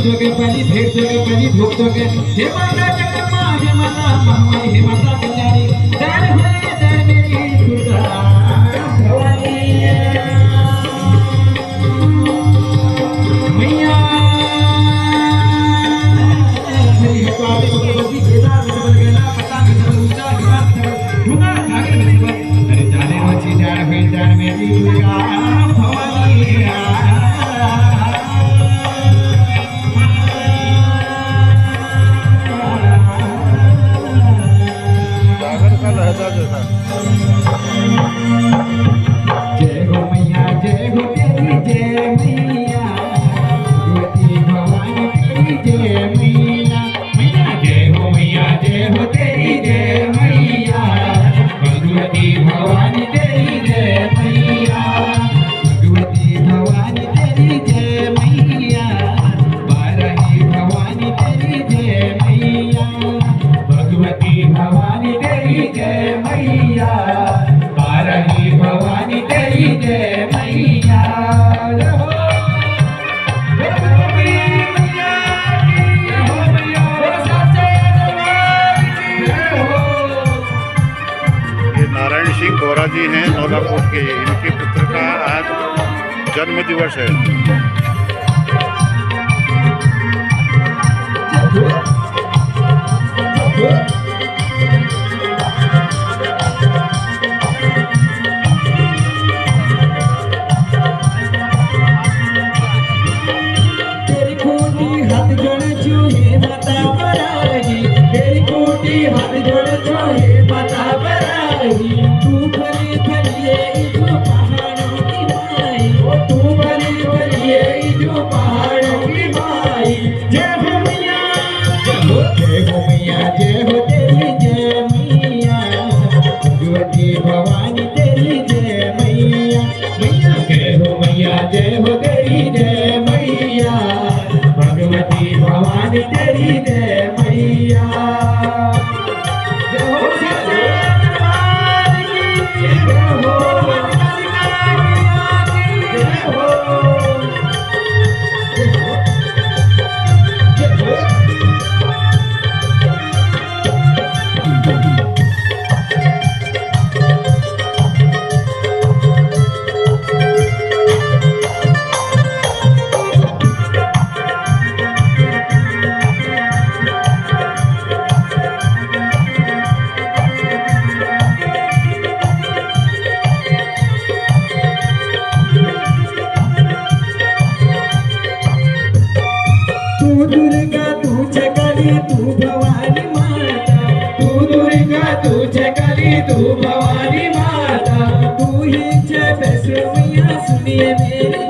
जोगे पली भेट जोगे पली भूख जोगे हे माता जगदम्बा हे माता महामाई हे माता कल्याणी जय होए जय मेरी दुर्गा भवानी मैया हरि हरि भगवती केदार बल गेला पता में ऊंचा हिमालय ढूंढा आगे अरे जाने मची जान भेट जान मेरी दुर्गा भवानी जय हो मैया जय हो तेरी जय मैया भगवती भवानी तेरी जय मैया मैया जय हो मैया जय हो तेरी जय मैया भगवती भवानी तेरी जय मैया भगवती भवानी तेरी जय मैया बारही भवानी तेरी जय मैया भगवती भवानी तेरी जय मैया बारही भवानी तेरी जय मैया ये नारायण सिंह गौरा जी हैं नौलाकोट के। इनके पुत्र का आज जन्म दिवस है। तेरी कोटी हाथ जोड़े छू हे माता बराही तेरी कोटी हाथ जोड़े छू हे माता बराही तू भले भलिए जो पहाड़ों की माई ओ तू भले भलिए जो पहाड़ों की माई जय हो मैया जय हो मैया जय हो तेरी जय मैया भगवती भवानी तेरी जय मैया मैया जय हो मैया जय हो तेरी जय मैया भगवती भवानी तेरी जय मैया जय हो सच्चे दरबार की जय हो वनमालिका की जय हो जय हो तू दुर्गा तू जगली तू भवानी माता तू दुर्गा तू जगली तू भवानी माता तू ही जय वैष्णो मैया सुनिए मेरी